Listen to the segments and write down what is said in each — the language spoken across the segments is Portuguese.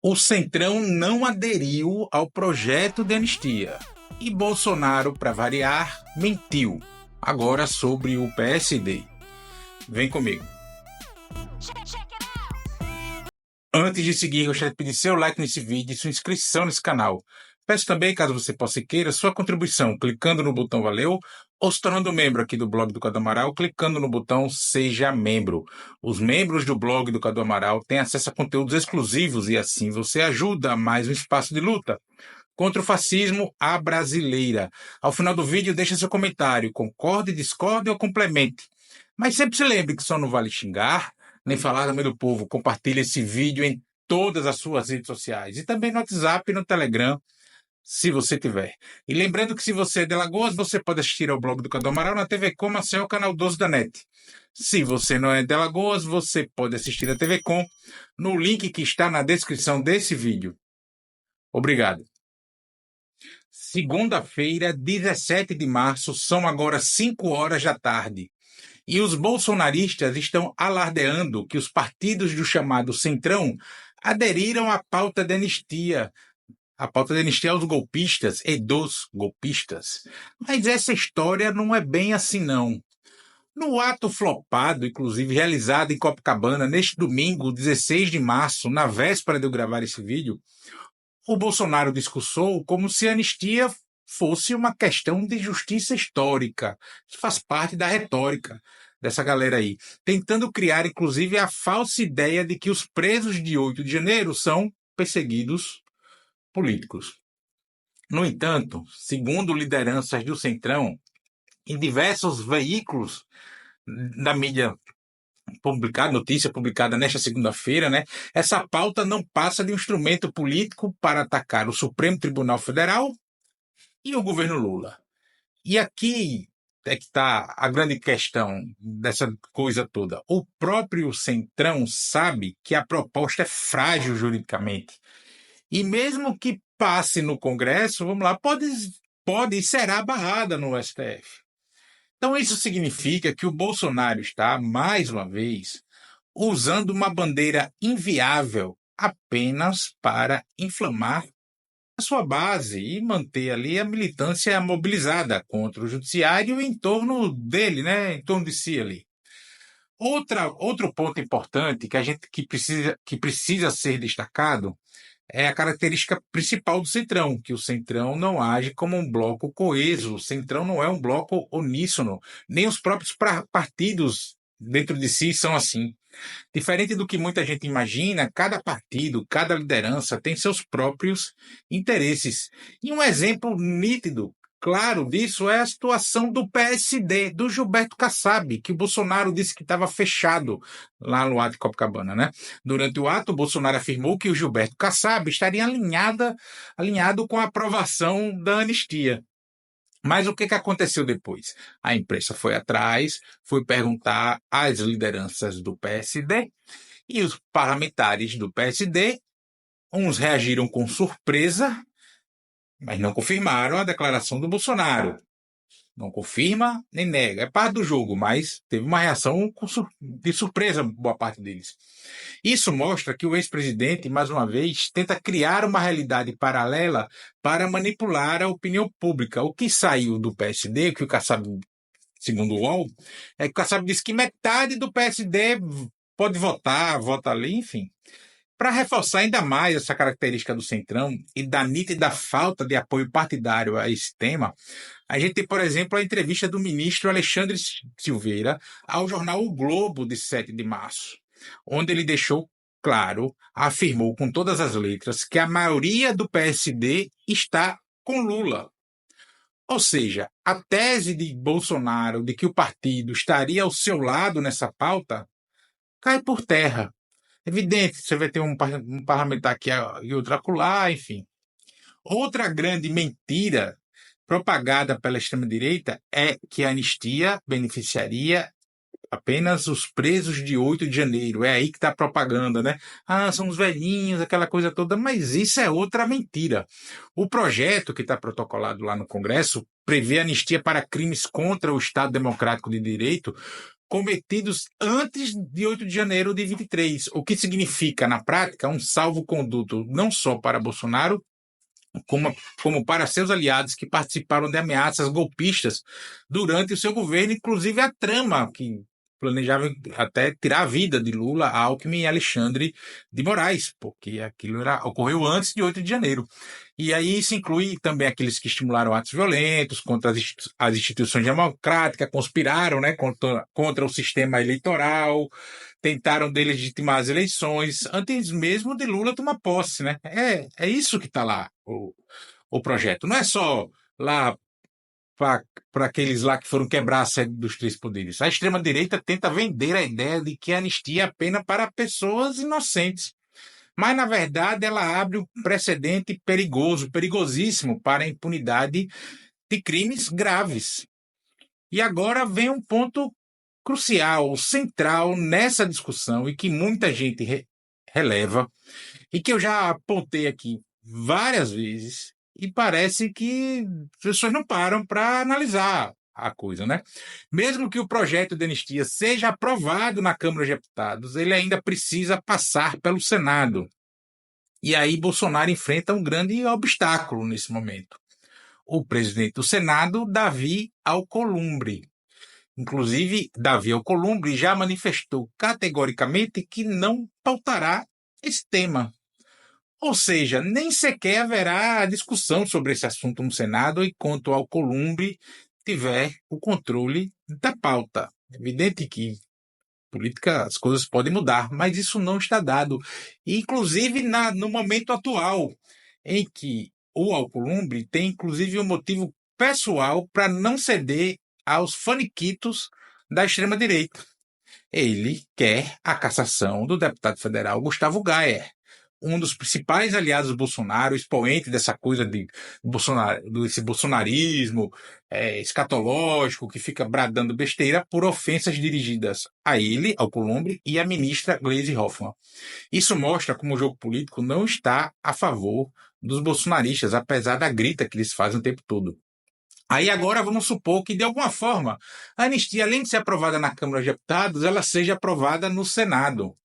O Centrão não aderiu ao projeto de anistia. E Bolsonaro, para variar, mentiu. Agora sobre o PSD. Vem comigo. Antes de seguir, gostaria de pedir seu like nesse vídeo e sua inscrição nesse canal. Peço também, caso você possa e queira, sua contribuição clicando no botão Valeu ou se tornando membro aqui do blog do Cadu Amaral, clicando no botão Seja Membro. Os membros do blog do Cadu Amaral têm acesso a conteúdos exclusivos e assim você ajuda a mais um espaço de luta contra o fascismo à brasileira. Ao final do vídeo, deixe seu comentário, concorde, discorde ou complemente. Mas sempre se lembre que só não vale xingar, nem falar no meio do povo. Compartilhe esse vídeo em todas as suas redes sociais e também no WhatsApp e no Telegram, se você tiver. E lembrando que se você é de Alagoas, você pode assistir ao blog do Cadu Amaral na TV Com, Maceió, canal 12 da NET. Se você não é de Alagoas, você pode assistir a TV Com no link que está na descrição desse vídeo. Obrigado. Segunda-feira, 17 de março, são agora 5 horas da tarde. E os bolsonaristas estão alardeando que os partidos do chamado Centrão aderiram à pauta de anistia. A pauta de anistia aos golpistas e dos golpistas. Mas essa história não é bem assim, não. No ato flopado, inclusive realizado em Copacabana, neste domingo, 16 de março, na véspera de eu gravar esse vídeo, o Bolsonaro discursou como se a anistia fosse uma questão de justiça histórica. Isso faz parte da retórica dessa galera aí, tentando criar, inclusive, a falsa ideia de que os presos de 8 de janeiro são perseguidos políticos. No entanto, segundo lideranças do Centrão, em diversos veículos da mídia publicada, notícia publicada nesta segunda-feira, né? Essa pauta não passa de um instrumento político para atacar o Supremo Tribunal Federal e o governo Lula. E aqui é que está a grande questão dessa coisa toda. O próprio Centrão sabe que a proposta é frágil juridicamente. E mesmo que passe no Congresso, vamos lá, pode e será barrada no STF. Então isso significa que o Bolsonaro está, mais uma vez, usando uma bandeira inviável apenas para inflamar a sua base e manter ali a militância mobilizada contra o judiciário em torno dele, né, em torno de si ali. Outro ponto importante que precisa ser destacado é a característica principal do Centrão, que o Centrão não age como um bloco coeso, o Centrão não é um bloco uníssono, nem os próprios partidos dentro de si são assim. Diferente do que muita gente imagina, cada partido, cada liderança tem seus próprios interesses. E um exemplo nítido, claro disso, é a situação do PSD, do Gilberto Kassab, que o Bolsonaro disse que estava fechado lá no ato de Copacabana, né? Durante o ato, o Bolsonaro afirmou que o Gilberto Kassab estaria alinhado com a aprovação da anistia. Mas o que aconteceu depois? A imprensa foi atrás, foi perguntar às lideranças do PSD e os parlamentares do PSD, uns reagiram com surpresa, mas não confirmaram a declaração do Bolsonaro. Não confirma nem nega. É parte do jogo, mas teve uma reação de surpresa, boa parte deles. Isso mostra que o ex-presidente, mais uma vez, tenta criar uma realidade paralela para manipular a opinião pública. O que saiu do PSD, que o Kassab, segundo o UOL, é que o Kassab disse que metade do PSD pode votar, vota ali, enfim. Para reforçar ainda mais essa característica do Centrão e da nítida falta de apoio partidário a esse tema, a gente tem, por exemplo, a entrevista do ministro Alexandre Silveira ao jornal O Globo, de 7 de março, onde ele deixou claro, afirmou com todas as letras, que a maioria do PSD está com Lula. Ou seja, a tese de Bolsonaro de que o partido estaria ao seu lado nessa pauta cai por terra. Evidente, você vai ter um parlamentar aqui e outro acolá, enfim. Outra grande mentira propagada pela extrema-direita é que a anistia beneficiaria apenas os presos de 8 de janeiro. É aí que está a propaganda, né? Ah, são os velhinhos, aquela coisa toda. Mas isso é outra mentira. O projeto que está protocolado lá no Congresso prevê anistia para crimes contra o Estado Democrático de Direito, cometidos antes de 8 de janeiro de 23, o que significa, na prática, um salvo-conduto não só para Bolsonaro, como para seus aliados que participaram de ameaças golpistas durante o seu governo, inclusive a trama que planejava até tirar a vida de Lula, Alckmin e Alexandre de Moraes, porque aquilo ocorreu antes de 8 de janeiro. E aí isso inclui também aqueles que estimularam atos violentos contra as instituições democráticas, conspiraram, né, contra o sistema eleitoral, tentaram delegitimar as eleições, antes mesmo de Lula tomar posse, né? É isso que está lá, o projeto. Não é só lá para aqueles lá que foram quebrar a sede dos três poderes. A extrema-direita tenta vender a ideia de que a anistia é apenas para pessoas inocentes. Mas, na verdade, ela abre um precedente perigoso, perigosíssimo para a impunidade de crimes graves. E agora vem um ponto crucial, central nessa discussão e que muita gente releva e que eu já apontei aqui várias vezes e parece que as pessoas não param para analisar a coisa, né? Mesmo que o projeto de anistia seja aprovado na Câmara de Deputados, ele ainda precisa passar pelo Senado. E aí Bolsonaro enfrenta um grande obstáculo nesse momento. O presidente do Senado, Davi Alcolumbre. Inclusive, Davi Alcolumbre já manifestou categoricamente que não pautará esse tema. Ou seja, nem sequer haverá discussão sobre esse assunto no Senado enquanto Alcolumbre tiver o controle da pauta. É evidente que política as coisas podem mudar, mas isso não está dado. Inclusive no momento atual, em que o Alcolumbre tem inclusive um motivo pessoal para não ceder aos faniquitos da extrema-direita. Ele quer a cassação do deputado federal Gustavo Gayer, um dos principais aliados do Bolsonaro, expoente dessa coisa desse bolsonarismo escatológico que fica bradando besteira por ofensas dirigidas a ele, ao Alcolumbre, e à ministra Gleisi Hoffmann. Isso mostra como o jogo político não está a favor dos bolsonaristas, apesar da grita que eles fazem o tempo todo. Aí agora vamos supor que, de alguma forma, a anistia, além de ser aprovada na Câmara de Deputados, ela seja aprovada no Senado.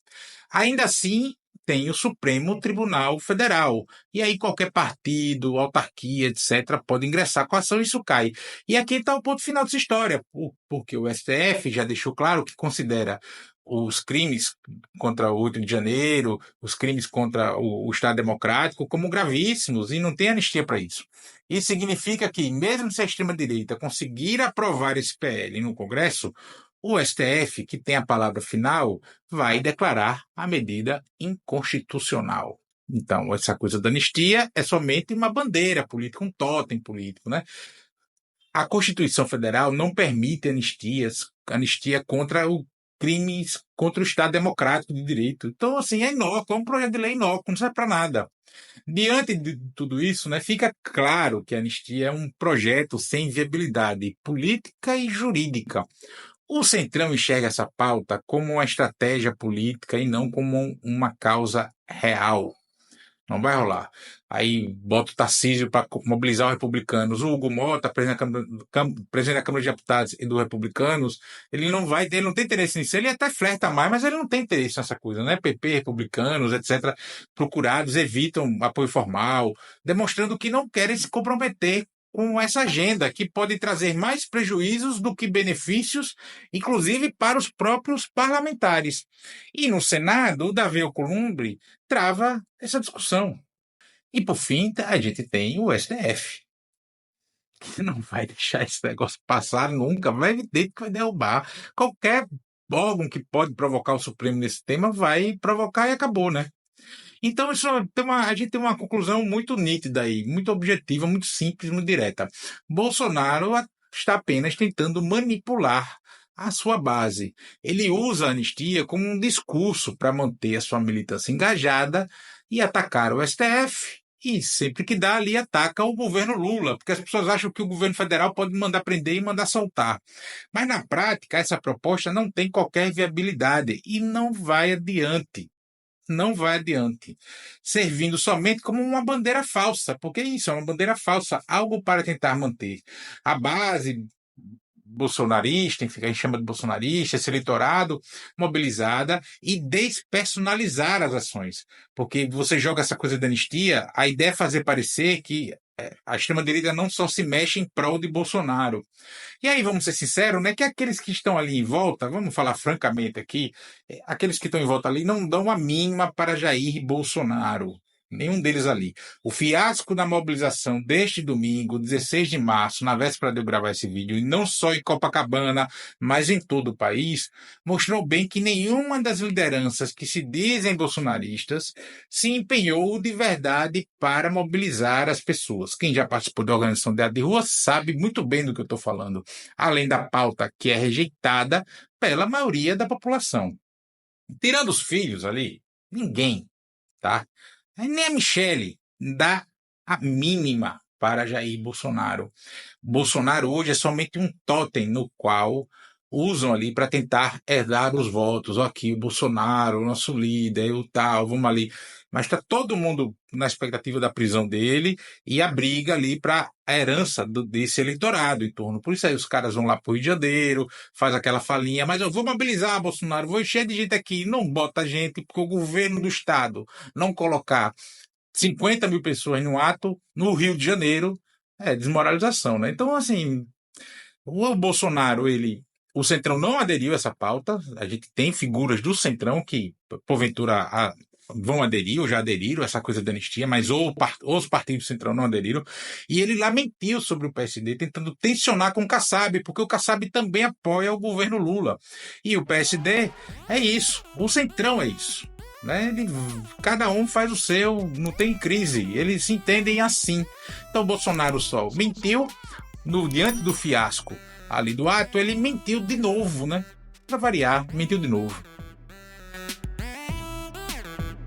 Ainda assim, tem o Supremo Tribunal Federal. E aí qualquer partido, autarquia, etc., pode ingressar com a ação e isso cai. E aqui está o ponto final dessa história, porque o STF já deixou claro que considera os crimes contra o 8 de janeiro, os crimes contra o Estado Democrático como gravíssimos e não tem anistia para isso. Isso significa que, mesmo se a extrema-direita conseguir aprovar esse PL no Congresso, o STF, que tem a palavra final, vai declarar a medida inconstitucional. Então, essa coisa da anistia é somente uma bandeira política, um totem político, né? A Constituição Federal não permite anistia contra crimes contra o Estado Democrático de Direito. Então, assim, é inócuo, é um projeto de lei inócuo, não serve para nada. Diante de tudo isso, né, fica claro que a anistia é um projeto sem viabilidade política e jurídica. O Centrão enxerga essa pauta como uma estratégia política e não como uma causa real. Não vai rolar. Aí bota o Tarcísio para mobilizar os republicanos. O Hugo Mota, presidente da Câmara de Deputados e dos republicanos, ele não tem interesse nisso. Ele até flerta mais, mas ele não tem interesse nessa coisa, né? PP, republicanos, etc., procurados, evitam apoio formal, demonstrando que não querem se comprometer com essa agenda que pode trazer mais prejuízos do que benefícios, inclusive para os próprios parlamentares. E no Senado, o Davi Alcolumbre trava essa discussão. E, por fim, a gente tem o STF, que não vai deixar esse negócio passar nunca, vai evidente que vai derrubar. Qualquer órgão que pode provocar o Supremo nesse tema vai provocar e acabou, né? Então, a gente tem uma conclusão muito nítida aí, muito objetiva, muito simples, muito direta. Bolsonaro está apenas tentando manipular a sua base. Ele usa a anistia como um discurso para manter a sua militância engajada e atacar o STF. E sempre que dá ali, ataca o governo Lula, porque as pessoas acham que o governo federal pode mandar prender e mandar soltar. Mas, na prática, essa proposta não tem qualquer viabilidade e não vai adiante. Não vai adiante, servindo somente como uma bandeira falsa, porque isso é uma bandeira falsa, algo para tentar manter a base bolsonarista, enfim, que a gente chama de bolsonarista, esse eleitorado mobilizada e despersonalizar as ações. Porque você joga essa coisa da anistia, a ideia é fazer parecer que a extrema-direita não só se mexe em prol de Bolsonaro. E aí, vamos ser sinceros, né, que aqueles que estão ali em volta, vamos falar francamente aqui, aqueles que estão em volta ali não dão a mínima para Jair Bolsonaro. Nenhum deles ali. O fiasco da mobilização deste domingo, 16 de março, na véspera de eu gravar esse vídeo, e não só em Copacabana, mas em todo o país, mostrou bem que nenhuma das lideranças que se dizem bolsonaristas se empenhou de verdade para mobilizar as pessoas. Quem já participou da organização de rua sabe muito bem do que eu estou falando, além da pauta que é rejeitada pela maioria da população. Tirando os filhos ali, ninguém, tá? Nem a Michele dá a mínima para Jair Bolsonaro. Bolsonaro hoje é somente um totem no qual usam ali para tentar herdar os votos. Aqui o Bolsonaro, o nosso líder, o tal, vamos ali. Mas está todo mundo na expectativa da prisão dele e a briga ali para a herança desse eleitorado em torno. Por isso aí os caras vão lá para o Rio de Janeiro, faz aquela falinha, mas eu vou mobilizar Bolsonaro, vou encher de gente aqui. Não bota gente, porque o governo do Estado não colocar 50 mil pessoas no ato no Rio de Janeiro é desmoralização, né? Então, assim, o Bolsonaro, o Centrão não aderiu a essa pauta. A gente tem figuras do Centrão que, porventura, vão aderir ou já aderiram a essa coisa da anistia, mas os partidos do Centrão não aderiram. E ele lamentou sobre o PSD, tentando tensionar com o Kassab, porque o Kassab também apoia o governo Lula. E o PSD é isso, o Centrão é isso. Né? Cada um faz o seu, não tem crise, eles se entendem assim. Então o Bolsonaro só mentiu diante do fiasco ali do ato, ele mentiu de novo, né? Para variar, mentiu de novo.